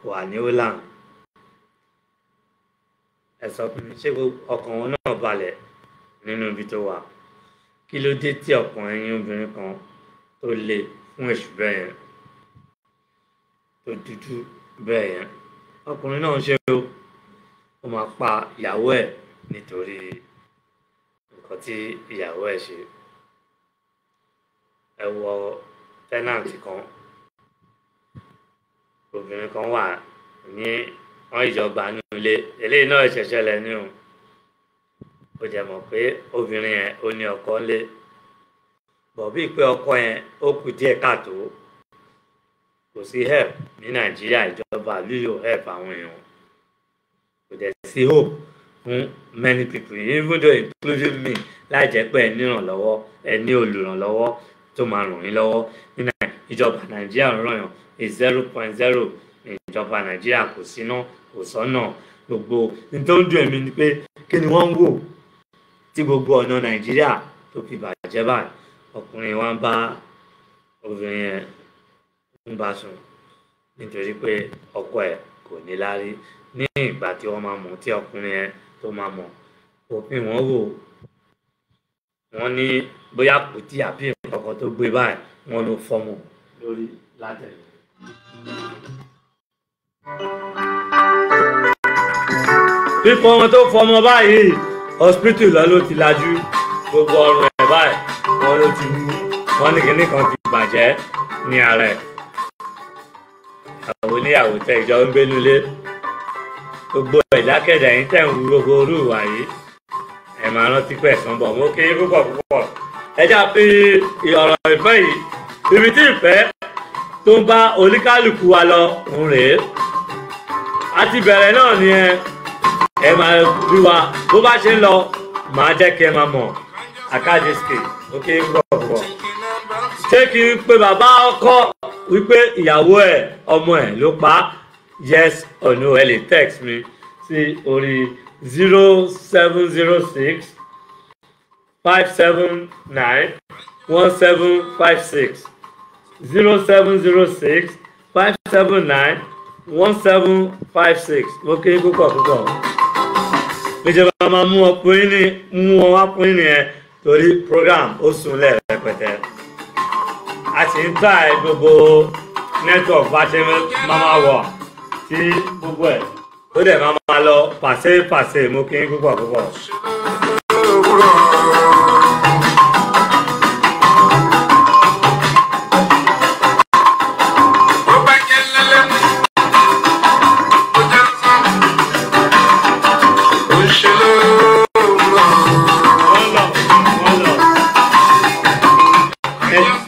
wà ní Holland ẹ sọ fún mi ṣé ọkàn wọn náà balẹ̀ nínú ibi tó wà kí ló dé tí ọkùnrin yín obìnrin kan tó le fún èṣù bẹ́ẹ̀ yẹn tó dúdú bẹ́ẹ̀ yẹn ọkùnrin náà ṣe ó máa pa ìyàwó ẹ̀ nítorí nǹkan tí ìyàwó ẹ̀ ṣe ẹ wọ tẹ́nàntì kan obìnrin kan wà ní wọ́n ìjọba nínú ilé eléyìí náà ṣẹ̀ṣẹ̀ lẹ́nu ó jẹ́ mọ̀ pé obìnrin yẹn ó ní ọkọ ńlé bọ̀ bíi pé ọkọ yẹn ó kù díẹ̀ káàtó kò sí help ní Nàìjíríà ìjọba lílo help àwọn èèyàn kò dẹ̀ sí hope fún many people even though including me láì jẹ́ pé ẹ ní ìrànlọ́wọ́ ẹ ní olùrànlọ́wọ́ tó máa ràn yín lọ́wọ́ ní ìjọba Nàìjíríà ń ràn yàn is 0.0 ìjọba Nàìjíríà kò síná kò sọ́nà gbogbo nítorí dùn èmi ni pé kí ni wọ́n ń wò tí gbogbo ọ̀nà Nàìjíríà tó fi bàjẹ́ báyìí ọkùnrin wa ń bá obìnrin yẹn ń bá sùn nítorí pé ọkọ ẹ̀ kò ní lárí ní ìgbà tí wọ́n máa mọ̀ tí ọkùnrin yẹn tó máa mọ̀ òfin wọn wò wọ́n ní bóyá kò tí àbí nǹkan tó gbé báyìí wọ́n ló fọmọ lórí látẹ̀lé. fífọ ọmọ tó fọmọ báyìí hospital lọ ló ti lajú gbogbo ọrùn ẹ̀ báyìí wọ́n ló ti wú wọ́n ní kíní kan ti bàjẹ́ ní ara ẹ̀ àwọn oníyàwó tẹ ìjọ ń gbénú lé gbogbo ìdákẹ́dà yín tẹ̀ ń wú gbogbo orú ìwà yìí ẹ̀ máa rántí pé ẹ̀sán bọ̀ mo kí púpọ̀ púpọ̀ ẹ já fi ọ̀rọ̀ ìfẹ́ yìí ibi tí ìfẹ́ tó ń bá oníkálukú wa lọ ń rèé àti bẹ̀rẹ̀ náà ni ẹ máa rí wa bó bá ṣe ń lọ màá jẹ́ kí ẹ máa mọ̀ àkáàdìsíkì ó kí púpọ̀ púpọ̀ ṣé kí n pe bàbá ọkọ wípé ìyàwó ẹ̀ ọmọ ẹ̀ ló pa yes or no ẹ lè text mi sí orí 0706 579 1756 0706 579 1756 mo kí púpọ̀ púpọ̀ ìjọba máa mú wọn wá fún yín nìyẹn torí program ó sunlẹ̀ rẹpẹtẹ a sì ń tà gbogbo network bá ṣe máa wọ̀ sí gbogbo ẹ̀ ó dẹ̀ máa lọ pàṣẹ mo kí púpọ̀ púpọ̀.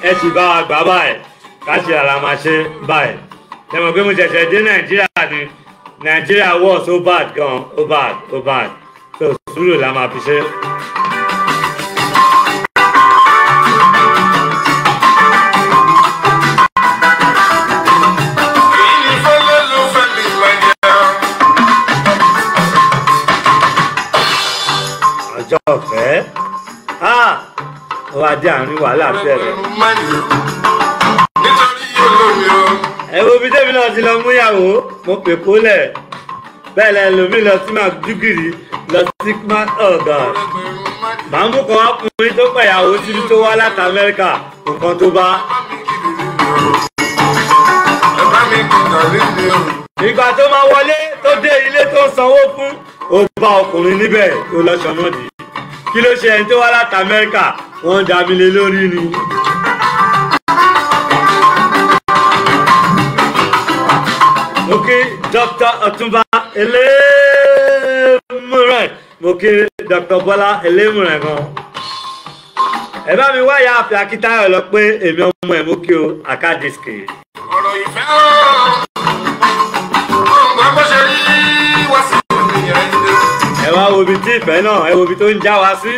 ẹ ti bá wa gbà báyìí ká ṣe ara máa ṣe báyìí ẹ mọ̀ pé mo ṣẹ̀ṣẹ̀ dé nàìjíríà ni nàìjíríà wọ̀ so bad gan ó bad so sùúrù la máa fi ṣe. ọjọ́ ọ̀fẹ́ ó wá dé àárín wàhálà bẹ̀rẹ̀. ẹ wo bí tèmi náà ti lọ mú ìyàwó mo pè kólẹ̀ bẹ́ẹ̀ lẹ́nu lómi lọ sí Maiduguri lọ sí ọ̀gá màá mú kan wá fún mi tó pẹ̀ ìyàwó síbi tó wá láti Amẹ́ríkà nǹkan tó bá. ìgbà tó máa wọlé tó dé ilé tó sanwó fún ó bá ọkùnrin níbẹ̀ tó lọ́sọ̀ náà dì í kí ló ṣe ẹni tó wá láti Amẹ́ríkà wọ́n dá mi lé lórí ni. mo kí Dr. Ọ̀túnba Elémùrẹ̀ mo kí Dr. Bọ́lá Elémùrẹ̀ gan. ẹ bá mi wáyà àfi Akíntayọ̀ lọ pé èmi ọmọ ẹ̀ mo kí o àkádìsíkì. ọ̀rọ̀ ìfẹ́ ọ̀gbọ́n bó ṣe rí wá sí ìrìn àjò. ẹ wá wo ibi tí ìfẹ́ náà ẹ wo ibi tó ń já wa sí.